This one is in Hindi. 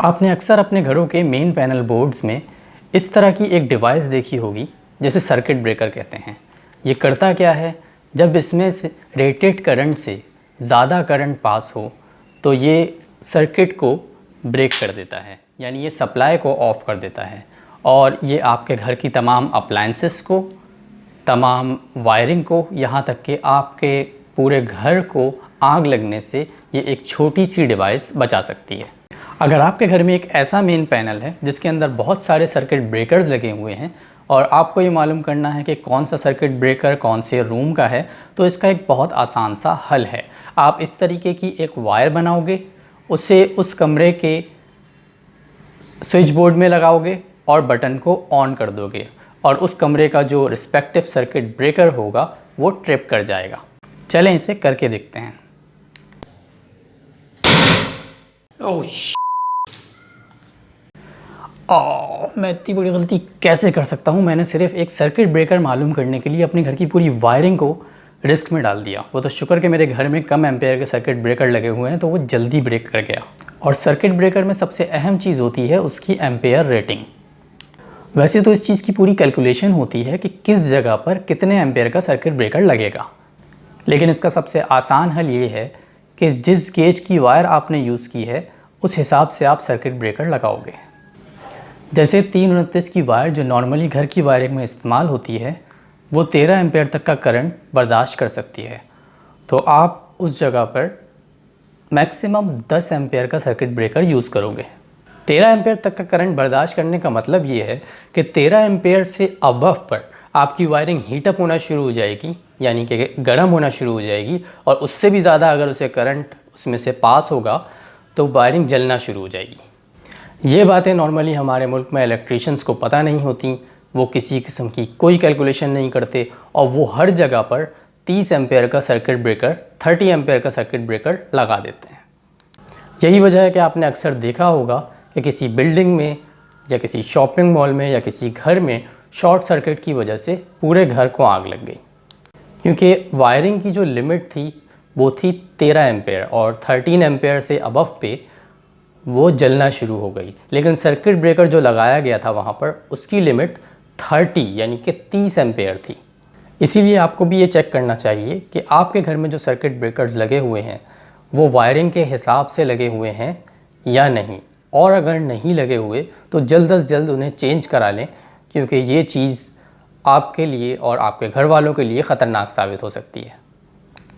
आपने अक्सर अपने घरों के मेन पैनल बोर्ड्स में इस तरह की एक डिवाइस देखी होगी जिसे सर्किट ब्रेकर कहते हैं। ये करता क्या है, जब इसमें से रेटेड करंट से ज़्यादा करंट पास हो तो ये सर्किट को ब्रेक कर देता है, यानी ये सप्लाई को ऑफ़ कर देता है और ये आपके घर की तमाम अप्लायंसेस को, तमाम वायरिंग को, यहाँ तक कि आपके पूरे घर को आग लगने से ये एक छोटी सी डिवाइस बचा सकती है। अगर आपके घर में एक ऐसा मेन पैनल है जिसके अंदर बहुत सारे सर्किट ब्रेकर्स लगे हुए हैं और आपको ये मालूम करना है कि कौन सा सर्किट ब्रेकर कौन से रूम का है, तो इसका एक बहुत आसान सा हल है। आप इस तरीके की एक वायर बनाओगे, उसे उस कमरे के स्विच बोर्ड में लगाओगे और बटन को ऑन कर दोगे और उस कमरे का जो रिस्पेक्टिव सर्किट ब्रेकर होगा वो ट्रिप कर जाएगा। चलें इसे करके देखते हैं। मैं इतनी बड़ी गलती कैसे कर सकता हूँ। मैंने सिर्फ एक सर्किट ब्रेकर मालूम करने के लिए अपने घर की पूरी वायरिंग को रिस्क में डाल दिया। वो तो शुक्र कि मेरे घर में कम एम्पेयर के सर्किट ब्रेकर लगे हुए हैं तो वो जल्दी ब्रेक कर गया। और सर्किट ब्रेकर में सबसे अहम चीज़ होती है उसकी एम्पेयर रेटिंग। वैसे तो इस चीज़ की पूरी कैलकुलेशन होती है कि किस जगह पर कितने एम्पेयर का सर्किट ब्रेकर लगेगा, लेकिन इसका सबसे आसान हल ये है कि जिस गेज की वायर आपने यूज़ की है उस हिसाब से आप सर्किट ब्रेकर लगाओगे। जैसे 329 की वायर जो नॉर्मली घर की वायरिंग में इस्तेमाल होती है वो 13 एम्पेयर तक का करंट बर्दाश्त कर सकती है, तो आप उस जगह पर मैक्सिमम 10 एम्पेयर का सर्किट ब्रेकर यूज़ करोगे। 13 एम्पेयर तक का करंट बर्दाश्त करने का मतलब ये है कि 13 एम्पेयर से अबव पर आपकी वायरिंग हीटअप होना शुरू हो जाएगी, यानी कि गर्म होना शुरू हो जाएगी, और उससे भी ज़्यादा अगर उसे करंट उसमें से पास होगा तो वायरिंग जलना शुरू हो जाएगी। ये बातें नॉर्मली हमारे मुल्क में इलेक्ट्रीशियंस को पता नहीं होती, वो किसी किस्म की कोई कैलकुलेशन नहीं करते और वो हर जगह पर 30 एम्पेयर का सर्किट ब्रेकर, 30 एम्पेयर का सर्किट ब्रेकर लगा देते हैं। यही वजह है कि आपने अक्सर देखा होगा कि किसी बिल्डिंग में या किसी शॉपिंग मॉल में या किसी घर में शॉर्ट सर्किट की वजह से पूरे घर को आग लग गई, क्योंकि वायरिंग की जो लिमिट थी वो थी 13 एम्पेयर और 13 एम्पेयर से अबव पे वो जलना शुरू हो गई। लेकिन सर्किट ब्रेकर जो लगाया गया था वहाँ पर उसकी लिमिट 30 यानी कि 30 एम्पेयर थी। इसीलिए आपको भी ये चेक करना चाहिए कि आपके घर में जो सर्किट ब्रेकर्स लगे हुए हैं वो वायरिंग के हिसाब से लगे हुए हैं या नहीं, और अगर नहीं लगे हुए तो जल्द अज जल्द उन्हें चेंज करा लें, क्योंकि ये चीज़ आपके लिए और आपके घर वालों के लिए ख़तरनाक साबित हो सकती है।